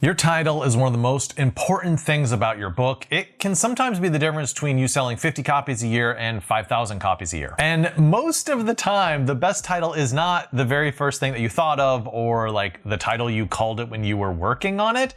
Your title is one of the most important things about your book. It can sometimes be the difference between you selling 50 copies a year and 5,000 copies a year. And most of the time, the best title is not the very first thing that you thought of or like the title you called it when you were working on it.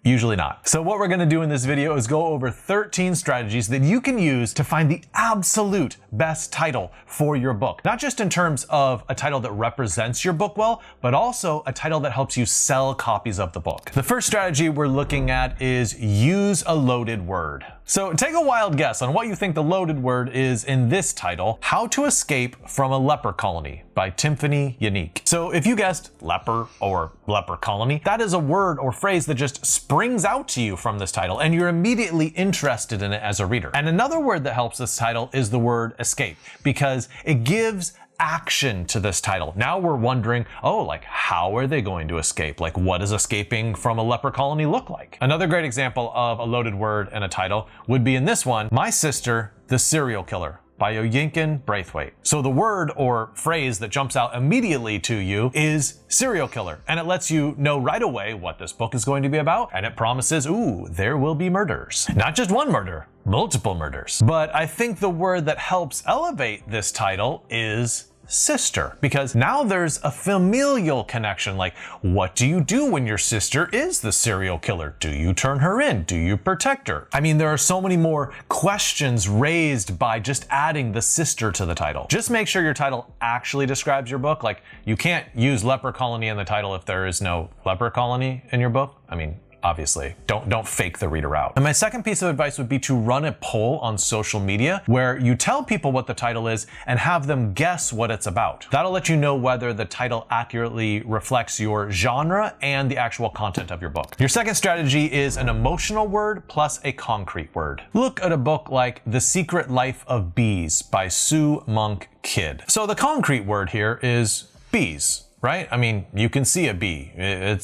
Usually not. So what we're gonna do in this video is go over 13 strategies that you can use to find the absolute best title for your book. Not just in terms of a title that represents your book well, but also a title that helps you sell copies of the book. The first strategy we're looking at is use a loaded word. So take a wild guess on what you think the loaded word is in this title, How to Escape from a Leper Colony by Tiffany Unique. So if you guessed leper or leper colony, that is a word or phrase that just springs out to you from this title and you're immediately interested in it as a reader. And another word that helps this title is the word escape, because it gives action to this title. Now we're wondering, oh, like how are they going to escape? Like what does escaping from a leper colony look like? Another great example of a loaded word in a title would be in this one, My Sister, the Serial Killer by Oyinkan Braithwaite. So the word or phrase that jumps out immediately to you is serial killer, and it lets you know right away what this book is going to be about, and it promises, ooh, there will be murders. Not just one murder, multiple murders. But I think the word that helps elevate this title is sister, because now there's a familial connection. Like, what do you do when your sister is the serial killer? Do you turn her in? Do you protect her? I mean, there are so many more questions raised by just adding the sister to the title. Just make sure your title actually describes your book. Like, you can't use leper colony in the title if there is no leper colony in your book. I mean, obviously, don't fake the reader out. And my second piece of advice would be to run a poll on social media where you tell people what the title is and have them guess what it's about. That'll let you know whether the title accurately reflects your genre and the actual content of your book. Your second strategy is an emotional word plus a concrete word. Look at a book like The Secret Life of Bees by Sue Monk Kidd. So the concrete word here is bees. Right? I mean, you can see a bee,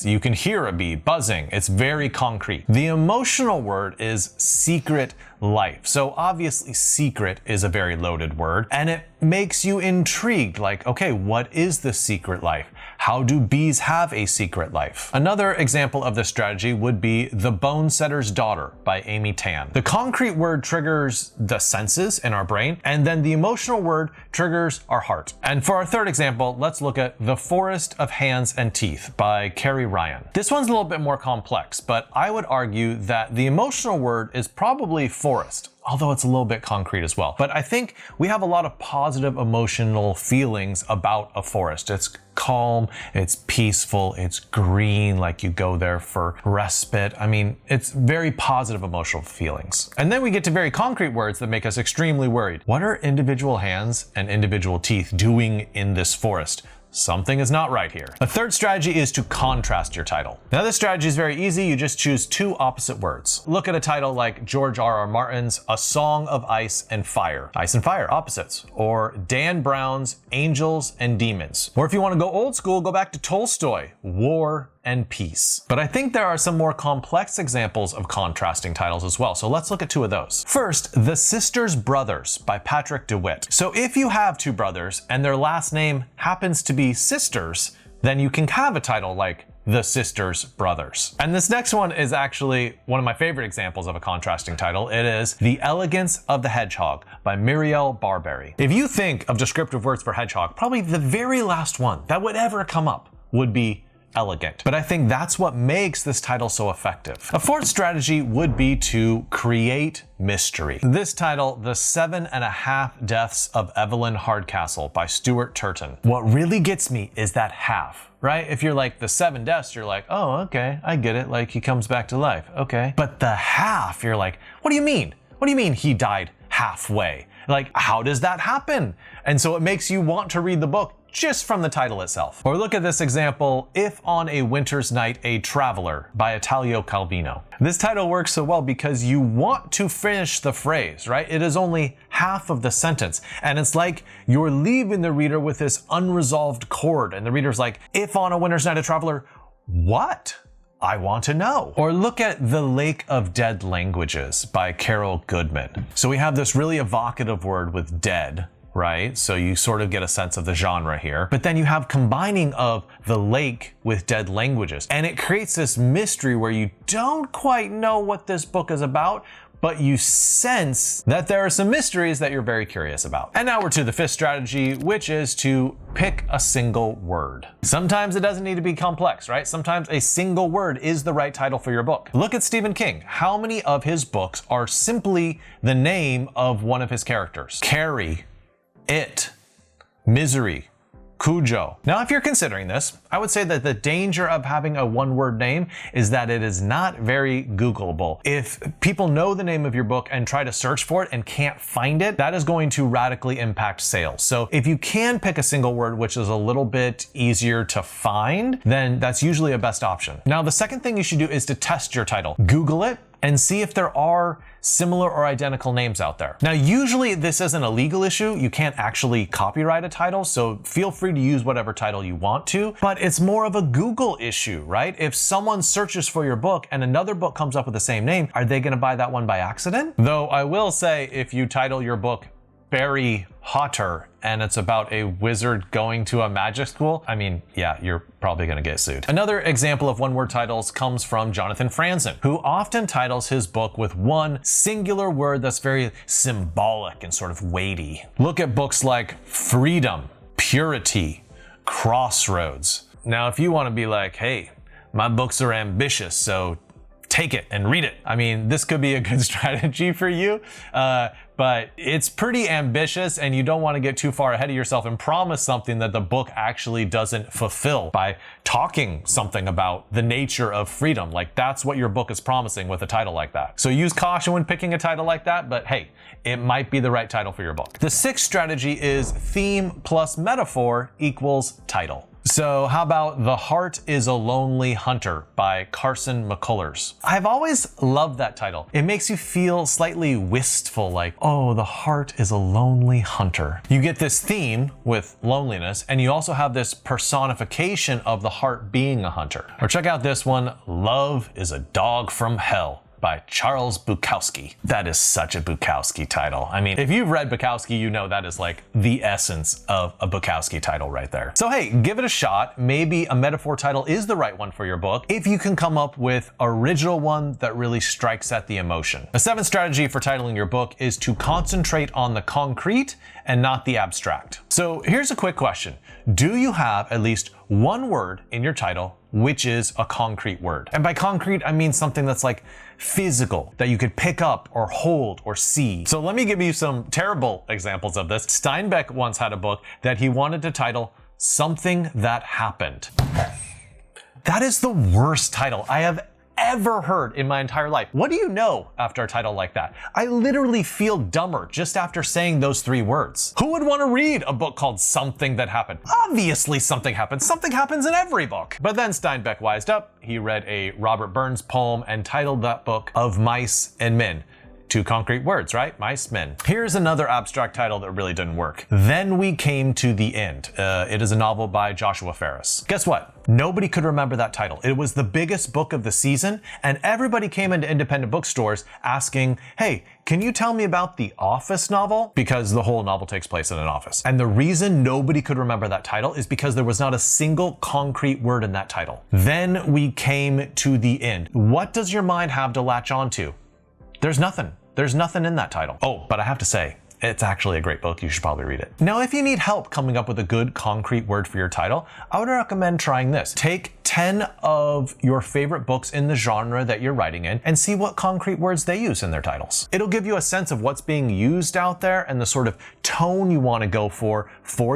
you can hear a bee buzzing. It's very concrete. The emotional word is secret life. So obviously secret is a very loaded word and it makes you intrigued. Like, okay, what is the secret life? How do bees have a secret life? Another example of this strategy would be The Bone Setter's Daughter by Amy Tan. The concrete word triggers the senses in our brain, and then the emotional word triggers our heart. And for our third example, let's look at The Forest of Hands and Teeth by Carrie Ryan. This one's a little bit more complex, but I would argue that the emotional word is probably forest, although it's a little bit concrete as well. But I think we have a lot of positive emotional feelings about a forest. It's calm, it's peaceful, it's green, like you go there for respite. I mean, it's very positive emotional feelings. And then we get to very concrete words that make us extremely worried. What are individual hands and individual teeth doing in this forest? Something is not right here. A third strategy is to contrast your title. Now this strategy is very easy. You just choose two opposite words. Look at a title like George R.R. Martin's A Song of Ice and Fire. Ice and fire, opposites. Or Dan Brown's Angels and Demons. Or if you want to go old school, go back to Tolstoy, War and Peace. But I think there are some more complex examples of contrasting titles as well. So let's look at two of those. First, The Sisters' Brothers by Patrick DeWitt. So if you have two brothers and their last name happens to be sisters, then you can have a title like The Sisters' Brothers. And this next one is actually one of my favorite examples of a contrasting title. It is The Elegance of the Hedgehog by Muriel Barberry. If you think of descriptive words for hedgehog, probably the very last one that would ever come up would be elegant. But I think that's what makes this title so effective. A fourth strategy would be to create mystery. This title, The 7.5 Deaths of Evelyn Hardcastle by Stuart Turton. What really gets me is that half, right? If you're like the 7 deaths, you're like, oh, okay, I get it. Like he comes back to life. Okay. But the half, you're like, what do you mean? What do you mean he died halfway? Like, how does that happen? And so it makes you want to read the book just from the title itself. Or look at this example, If on a Winter's Night a Traveler by Italio Calvino. This title works so well because you want to finish the phrase, right? It is only half of the sentence. And it's like you're leaving the reader with this unresolved chord. And the reader's like, if on a winter's night a traveler, what? I want to know. Or look at The Lake of Dead Languages by Carol Goodman. So we have this really evocative word with dead, right? So you sort of get a sense of the genre here. But then you have combining of the lake with dead languages. And it creates this mystery where you don't quite know what this book is about, but you sense that there are some mysteries that you're very curious about. And now we're to the fifth strategy, which is to pick a single word. Sometimes it doesn't need to be complex, right? Sometimes a single word is the right title for your book. Look at Stephen King. How many of his books are simply the name of one of his characters? Carrie, It, Misery, Cujo. Now, if you're considering this, I would say that the danger of having a one-word name is that it is not very Googleable. If people know the name of your book and try to search for it and can't find it, that is going to radically impact sales. So if you can pick a single word, which is a little bit easier to find, then that's usually a best option. Now, the second thing you should do is to test your title. Google it and see if there are similar or identical names out there. Now, usually this isn't a legal issue. You can't actually copyright a title, so feel free to use whatever title you want to, but it's more of a Google issue, right? If someone searches for your book and another book comes up with the same name, are they gonna buy that one by accident? Though I will say, if you title your book Barry Hotter and it's about a wizard going to a magic school, I mean, yeah, you're probably gonna get sued. Another example of one-word titles comes from Jonathan Franzen, who often titles his book with one singular word that's very symbolic and sort of weighty. Look at books like Freedom, Purity, Crossroads. Now, if you wanna be like, hey, my books are ambitious, so take it and read it. I mean, this could be a good strategy for you, but it's pretty ambitious and you don't want to get too far ahead of yourself and promise something that the book actually doesn't fulfill by talking something about the nature of freedom. Like, that's what your book is promising with a title like that. So use caution when picking a title like that, but hey, it might be the right title for your book. The sixth strategy is theme plus metaphor equals title. So how about The Heart is a Lonely Hunter by Carson McCullers? I've always loved that title. It makes you feel slightly wistful, like, oh, the heart is a lonely hunter. You get this theme with loneliness, and you also have this personification of the heart being a hunter. Or check out this one, Love is a Dog from Hell by Charles Bukowski. That is such a Bukowski title. I mean, if you've read Bukowski, you know that is like the essence of a Bukowski title right there. So hey, give it a shot. Maybe a metaphor title is the right one for your book if you can come up with an original one that really strikes at the emotion. The seventh strategy for titling your book is to concentrate on the concrete and not the abstract. So here's a quick question. Do you have at least one word in your title which is a concrete word? And by concrete, I mean something that's like physical, that you could pick up or hold or see. So let me give you some terrible examples of this. Steinbeck once had a book that he wanted to title Something That Happened. That is the worst title I have ever heard in my entire life. What do you know after a title like that? I literally feel dumber just after saying those three words. Who would want to read a book called Something That Happened? Obviously something happens. Something happens in every book. But then Steinbeck wised up. He read a Robert Burns poem and titled that book Of Mice and Men. Two concrete words, right? Mice, men. Here's another abstract title that really didn't work. Then We Came to the End. It is a novel by Joshua Ferris. Guess what? Nobody could remember that title. It was the biggest book of the season, and everybody came into independent bookstores asking, hey, can you tell me about the Office novel? Because the whole novel takes place in an office. And the reason nobody could remember that title is because there was not a single concrete word in that title. Then We Came to the End. What does your mind have to latch onto? There's nothing. There's nothing in that title. Oh, but I have to say, it's actually a great book. You should probably read it. Now, if you need help coming up with a good concrete word for your title, I would recommend trying this. Take 10 of your favorite books in the genre that you're writing in and see what concrete words they use in their titles. It'll give you a sense of what's being used out there and the sort of tone you want to go for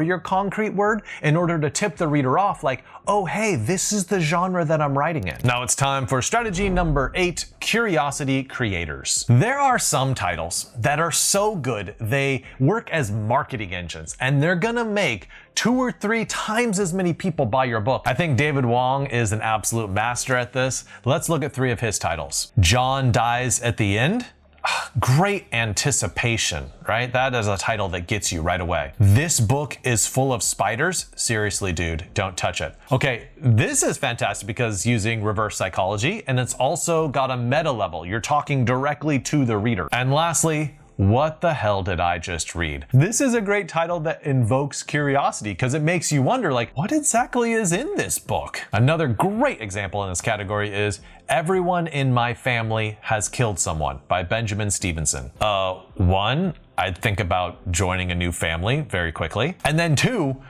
your concrete word in order to tip the reader off like, oh, hey, this is the genre that I'm writing in. Now it's time for strategy number 8, curiosity creators. There are some titles that are so good, they work as marketing engines and they're gonna make 2 or 3 times as many people buy your book. I think David Wong is an absolute master at this. Let's look at 3 of his titles. John Dies at the End. Great anticipation, right? That is a title that gets you right away. This book is full of spiders. Seriously, dude, don't touch it. Okay, this is fantastic because it's using reverse psychology and it's also got a meta level. You're talking directly to the reader. And lastly, What the hell did I just read? This is a great title that invokes curiosity because it makes you wonder, like, what exactly is in this book? Another great example in this category is Everyone in My Family Has Killed Someone by Benjamin Stevenson. One, I'd think about joining a new family very quickly. And then two,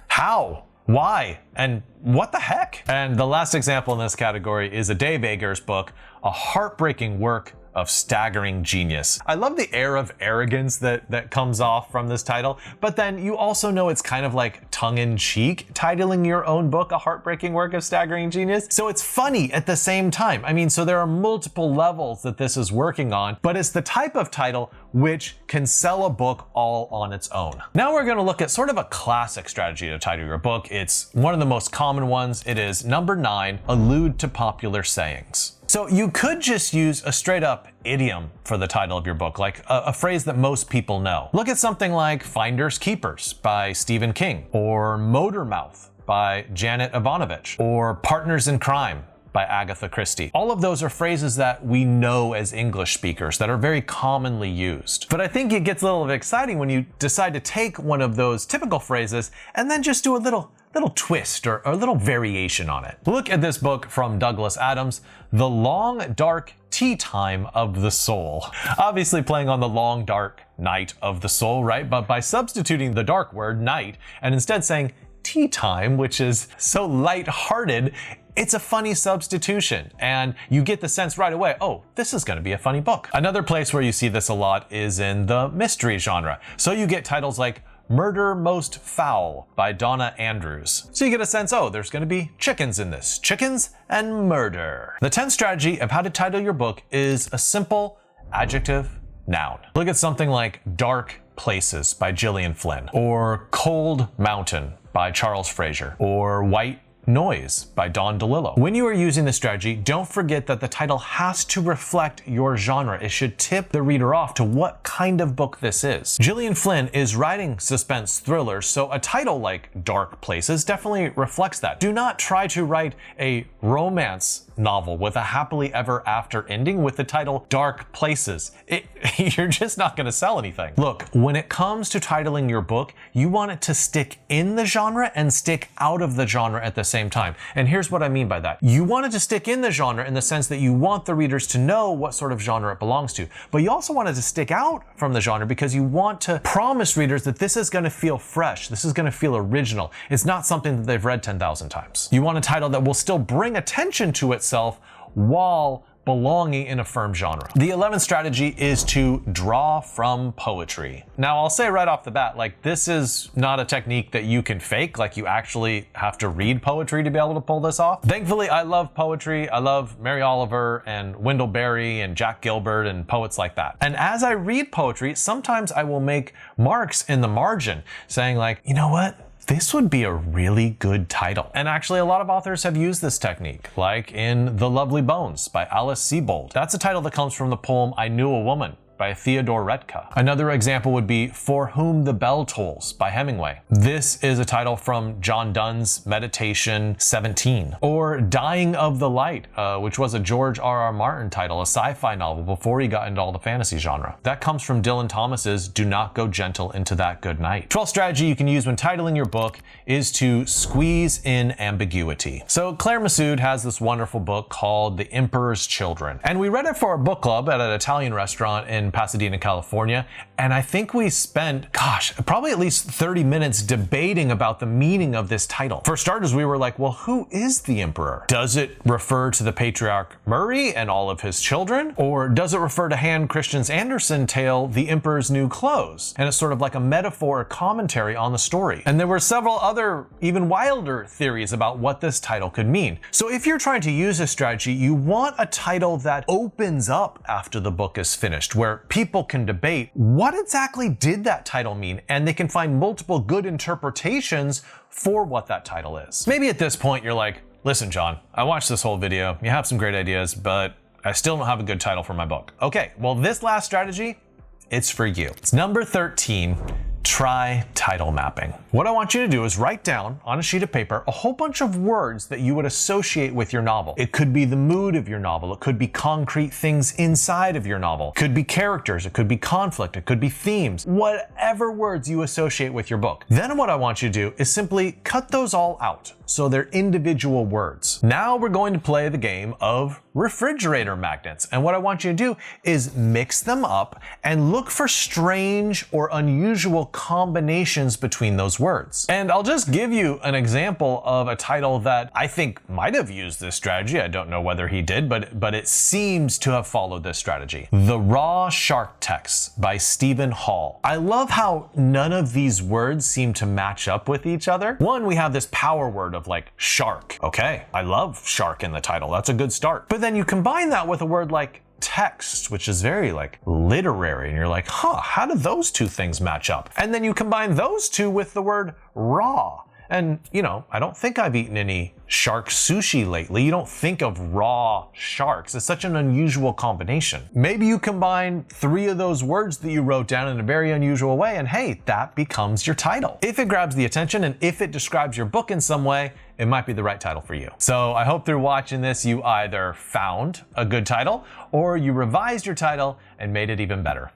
how? Why? And what the heck? And the last example in this category is a Daybaker's book, a heartbreaking work of staggering genius. I love the air of arrogance that comes off from this title, but then you also know it's kind of like tongue-in-cheek titling your own book a heartbreaking work of staggering genius. So it's funny at the same time. I mean, so there are multiple levels that this is working on, but it's the type of title which can sell a book all on its own. Now we're gonna look at sort of a classic strategy to title your book. It's one of the most common ones. It is number 9, allude to popular sayings. So you could just use a straight up idiom for the title of your book, like a phrase that most people know. Look at something like Finders Keepers by Stephen King, or Motor Mouth by Janet Ivanovich, or Partners in Crime by Agatha Christie. All of those are phrases that we know as English speakers that are very commonly used. But I think it gets a little bit exciting when you decide to take one of those typical phrases and then just do a little twist or a little variation on it. Look at this book from Douglas Adams, The Long Dark Tea Time of the Soul. Obviously playing on the long dark night of the soul, right? But by substituting the dark word night and instead saying tea time, which is so light-hearted, it's a funny substitution, and you get the sense right away, oh, this is gonna be a funny book. Another place where you see this a lot is in the mystery genre. So you get titles like Murder Most Foul by Donna Andrews. So you get a sense, oh, there's gonna be chickens in this. Chickens and murder. The 10th strategy of how to title your book is a simple adjective-noun. Look at something like Dark Places by Gillian Flynn, or Cold Mountain by Charles Fraser, or White Noise by Don DeLillo. When you are using this strategy, don't forget that the title has to reflect your genre. It should tip the reader off to what kind of book this is. Gillian Flynn is writing suspense thrillers, so a title like Dark Places definitely reflects that. Do not try to write a romance novel with a happily ever after ending with the title Dark Places. You're just not gonna sell anything. Look, when it comes to titling your book, you want it to stick in the genre and stick out of the genre at the same time. And here's what I mean by that. You want it to stick in the genre in the sense that you want the readers to know what sort of genre it belongs to, but you also want it to stick out from the genre because you want to promise readers that this is gonna feel fresh, this is gonna feel original. It's not something that they've read 10,000 times. You want a title that will still bring attention to itself while belonging in a firm genre. The 11th strategy is to draw from poetry. Now I'll say right off the bat, like, this is not a technique that you can fake, like you actually have to read poetry to be able to pull this off. Thankfully, I love poetry. I love Mary Oliver and Wendell Berry and Jack Gilbert and poets like that. And as I read poetry, sometimes I will make marks in the margin saying like, you know what? This would be a really good title. And actually a lot of authors have used this technique, like in The Lovely Bones by Alice Sebold. That's a title that comes from the poem I Knew a Woman by Theodore Redka. Another example would be For Whom the Bell Tolls by Hemingway. This is a title from John Donne's Meditation 17. Or Dying of the Light, which was a George R.R. Martin title, a sci-fi novel before he got into all the fantasy genre. That comes from Dylan Thomas's Do Not Go Gentle Into That Good Night. 12th strategy you can use when titling your book is to squeeze in ambiguity. So Claire Massoud has this wonderful book called The Emperor's Children. And we read it for a book club at an Italian restaurant in Pasadena, California, and I think we spent, probably at least 30 minutes debating about the meaning of this title. For starters, we were like, well, who is the emperor? Does it refer to the patriarch Murray and all of his children? Or does it refer to Hans Christian Andersen's tale, The Emperor's New Clothes? And it's sort of like a metaphor or commentary on the story. And there were several other, even wilder theories about what this title could mean. So if you're trying to use this strategy, you want a title that opens up after the book is finished, where people can debate what exactly did that title mean, and they can find multiple good interpretations for what that title is. Maybe at this point you're like, listen, John, I watched this whole video, you have some great ideas, but I still don't have a good title for my book. Okay, well, this last strategy, it's for you. It's number 13. Try title mapping. What I want you to do is write down on a sheet of paper a whole bunch of words that you would associate with your novel. It could be the mood of your novel. It could be concrete things inside of your novel. It could be characters. It could be conflict. It could be themes. Whatever words you associate with your book. Then what I want you to do is simply cut those all out, so they're individual words. Now we're going to play the game of refrigerator magnets. And what I want you to do is mix them up and look for strange or unusual combinations between those words. And I'll just give you an example of a title that I think might have used this strategy. I don't know whether he did, but it seems to have followed this strategy. The Raw Shark Text by Stephen Hall. I love how none of these words seem to match up with each other. One, we have this power word of like shark. Okay, I love shark in the title. That's a good start. But then you combine that with a word like text, which is very like literary, and you're like, how do those two things match up? And then you combine those two with the word raw. And, you know, I don't think I've eaten any shark sushi lately. You don't think of raw sharks. It's such an unusual combination. Maybe you combine 3 of those words that you wrote down in a very unusual way, and hey, that becomes your title. If it grabs the attention and if it describes your book in some way, it might be the right title for you. So I hope through watching this, you either found a good title or you revised your title and made it even better.